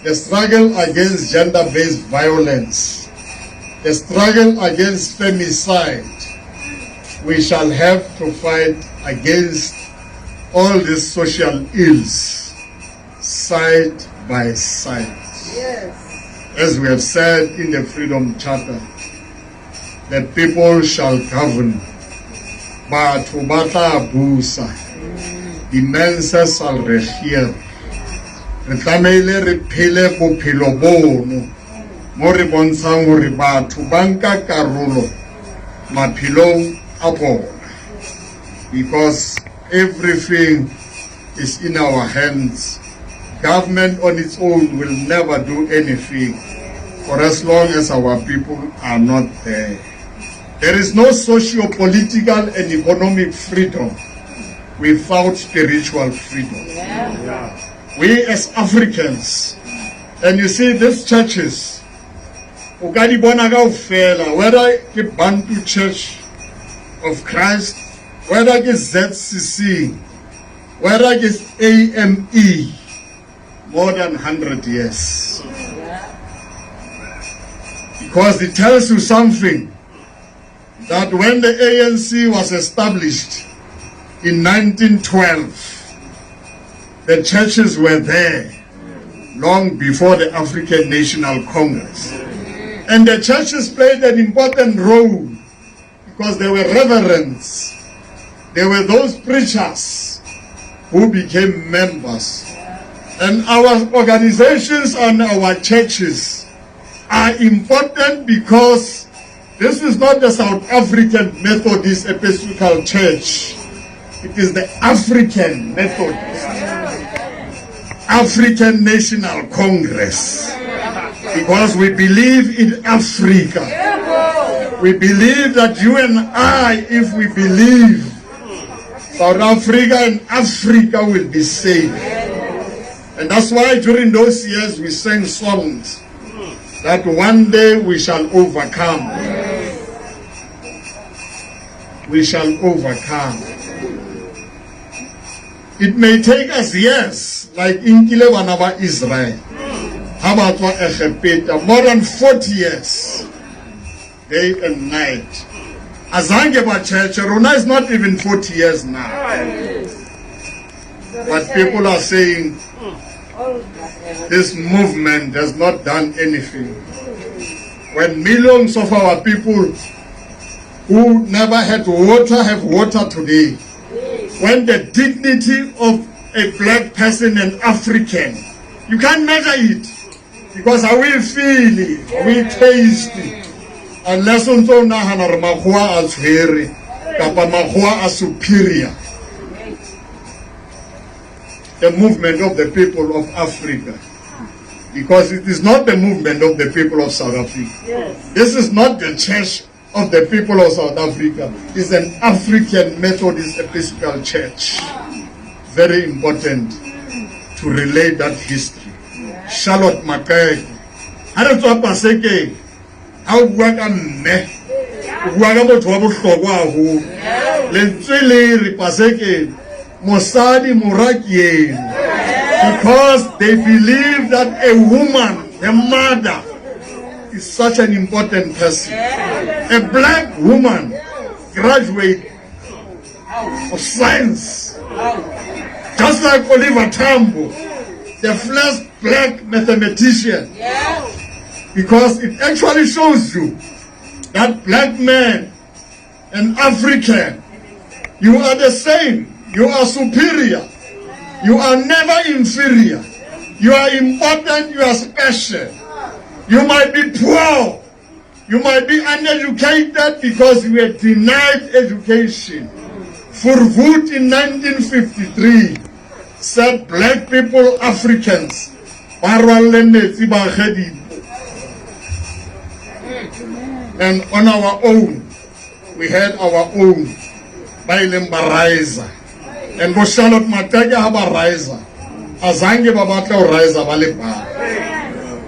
the struggle against gender-based violence, the struggle against femicide. We shall have to fight against all these social ills side by side. Yes. As we have said in the Freedom Charter, the people shall govern. Batho ba tla busa, the menses shall regere. Re tlamehile re phele bophelo bono mo re bontshang hore batho ba nka karolo maphelong a bona, because everything is in our hands. Government on its own will never do anything for as long as our people are not there. There is no socio-political and economic freedom without spiritual freedom. Yeah. We as Africans, and you see these churches, whether the Bantu Church of Christ, whether it's ZCC, whether it's AME, more than 100 years. Because it tells you something, that when the ANC was established in 1912, the churches were there long before the African National Congress. And the churches played an important role because they were reverends. They were those preachers who became members. And our organizations and our churches are important because this is not the South African Methodist Episcopal Church. It is the African Methodist, African National Congress. Because we believe in Africa. We believe that you and I, if we believe, South Africa and Africa will be saved. And that's why during those years we sang songs that one day we shall overcome. We shall overcome. It may take us years, like in Kilewanaba, Israel. How about more than 40 years, day and night. Azangeba Church, Rona is not even 40 years now. But people are saying this movement has not done anything. When millions of our people who never had water have water today, when the dignity of a black person and African, you can't measure it, because how we feel it, how we taste it, unless unto nahana re makgowa a tshwere kapa makgowa a superior. The movement of the people of Africa, because it is not the movement of the people of South Africa. Yes. This is not the church of the people of South Africa. It's an African Methodist Episcopal Church. Very important to relate that history. Charlotte Maxeke, Charlotte Maxeke, how bua ka mme, bua ka motho wa bohlokwa haholo. Lentswe le re Maxeke mosadi moraki eno, because they believe that a woman, a mother, is such an important person. A black woman, graduate of science, just like Oliver Tambo, the first black mathematician, because it actually shows you that black man and African, you are the same. You are superior. You are never inferior. You are important. You are special. You might be poor. You might be uneducated because you were denied education. Verwoerd in 1953 said black people, Africans, and on our own, we had our own Bailem Baraiza. And bo Charlotte Maxeke haba riser. Azange babatla riser bale.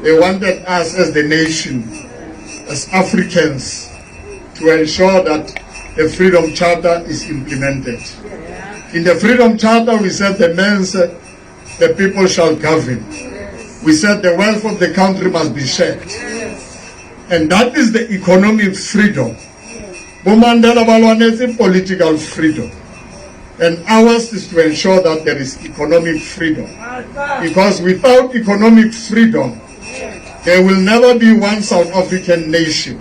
They wanted us as the nation, as Africans, to ensure that the Freedom Charter is implemented. In the Freedom Charter, we said the men said the people shall govern. We said the wealth of the country must be shared. And that is the economic freedom. Mandela balwanetse political freedom. And ours is to ensure that there is economic freedom. Because without economic freedom, there will never be one South African nation.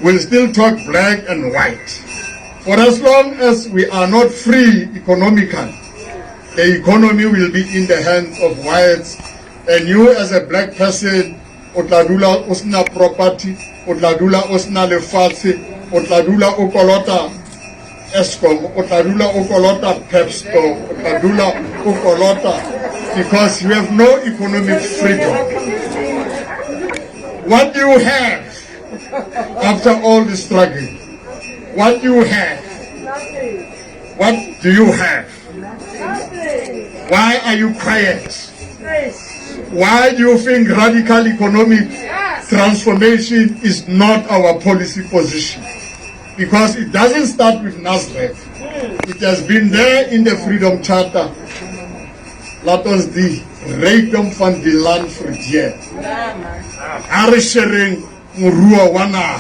We'll still talk black and white. For as long as we are not free economically, the economy will be in the hands of whites. And you as a black person, otladula osna property, otladula osna lefatse, otladula okolota Eskom, otladula okolota Pepsto, otladula okolota, because you have no economic freedom. What do you have after all the struggle? What do you have? What do you have? Why are you quiet? Why do you think radical economic transformation is not our policy position? Because it doesn't start with Nazareth. It has been there in the Freedom Charter. Let us the freedom from the land for dear. Are sharing Murua Wana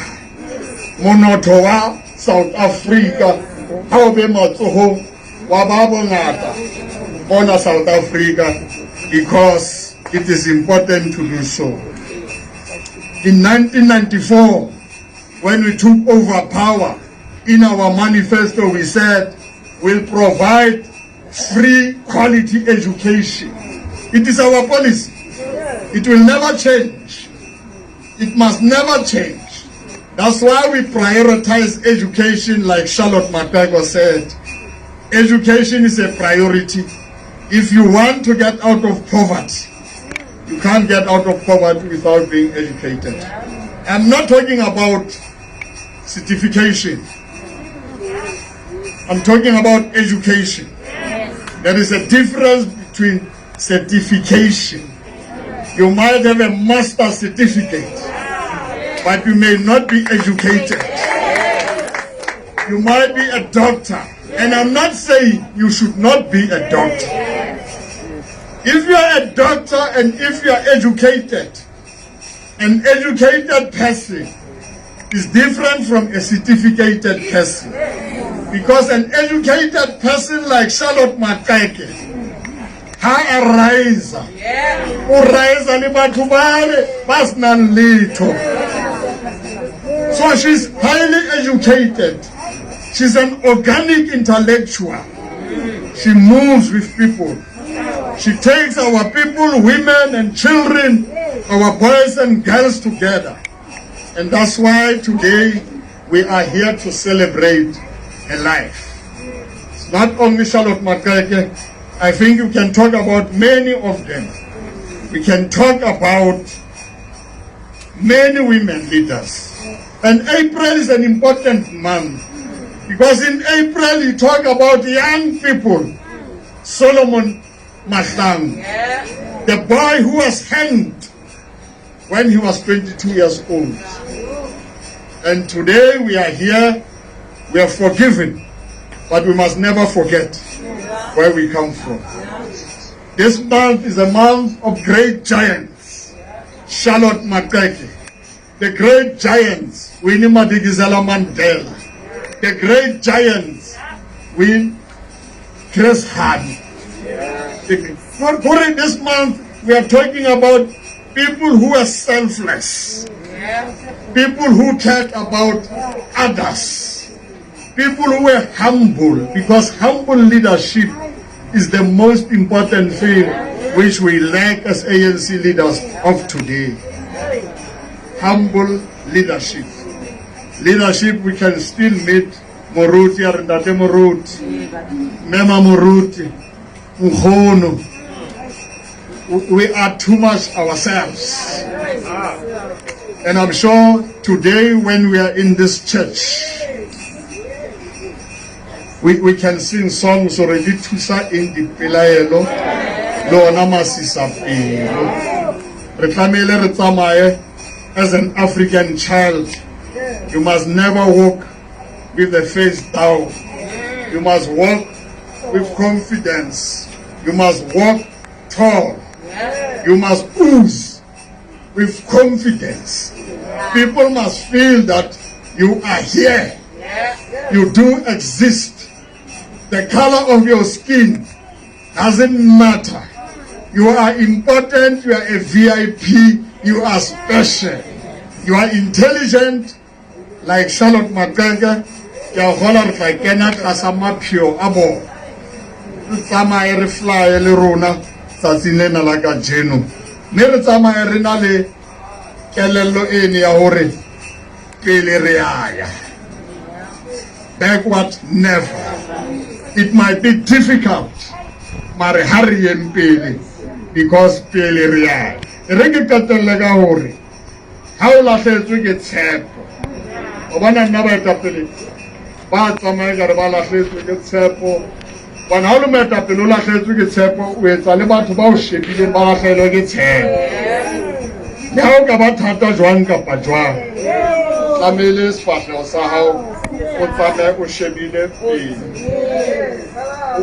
Monotoa, South Africa, how be Matsoho, Wababonata, Bona South Africa, because it is important to do so. In 1994, when we took over power, in our manifesto we said we'll provide free quality education. It is our policy. It will never change. It must never change. That's why we prioritize education, like Charlotte Maxeke said. Education is a priority. If you want to get out of poverty, you can't get out of poverty without being educated. I'm not talking about certification. I'm talking about education. There is a difference between certification. You might have a master's certificate, but you may not be educated. You might be a doctor, and I'm not saying you should not be a doctor. If you are a doctor and if you are educated, an educated person is different from a certificated person. Because an educated person like Charlotte Maxeke, ha ariza, uriza ni batho bale basnan litho. So she's highly educated. She's an organic intellectual. She moves with people. She takes our people, women and children, our boys and girls together. And that's why today we are here to celebrate her life. It's not only Charlotte Maxeke. I think you can talk about many of them. We can talk about many women leaders. And April is an important month, because in April you talk about young people. Solomon Mahlang, the boy who was hanged when he was 22 years old. And today we are here, we are forgiven, but we must never forget where we come from. This month is a month of great giants. Charlotte Maxeke, the great giants, Winnie Madikizela Mandela, the great giants, Chris Hani. During this month, we are talking about people who are selfless, people who cared about others, people who were humble, because humble leadership is the most important thing which we lack as ANC leaders of today. Humble leadership. Leadership we can still meet. Moruti, Arindate Moruti, Mema Moruti, Ukhono. We are too much ourselves. And I'm sure today when we are in this church, we can sing songs already Tusa in the Pilaelo, Lona Masisa Pelo. Reclamele Retamaye, as an African child, you must never walk with the face down. You must walk with confidence. You must walk tall. You must ooze with confidence. People must feel that you are here. You do exist. The color of your skin doesn't matter. You are important. You are a VIP. You are special. You are intelligent, like Charlotte Maxeke. You are like Kenneth Asamapio Abo. Sama ere fly le rona tsatsing na la ka jeno. Ne re tsamaya re na le kelello ene ya hore pele re aya. Backward never. It might be difficult, mare hurry and pele, because pele re aya. Re ke katelle ka hore ha o lahletswe ke tshepo. O bona nna ba etapele ba tsamaya ka re ba lahletswe ke tshepo. When how long at the Lula says we get separate with a little about shipping and Barcelona gets hair. Now, about Tata Juan Capajua. Families, Fashion, Sahau, what Father was shipping it.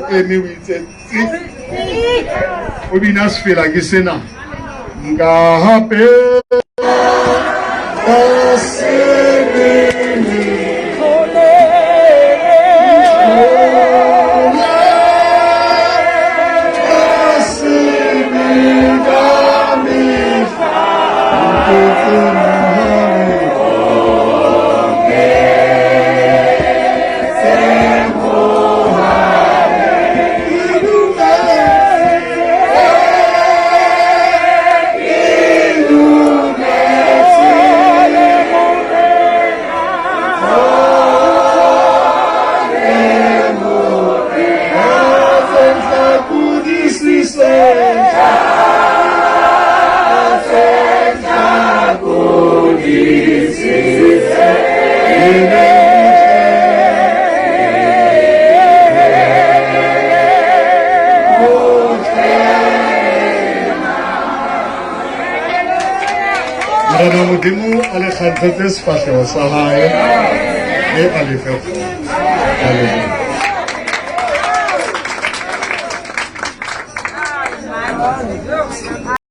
Okay, me with it. We be nice feel like it's enough. Happy. Modimo a le kganthetse sefahleho sa hae mme a lefe kgotso.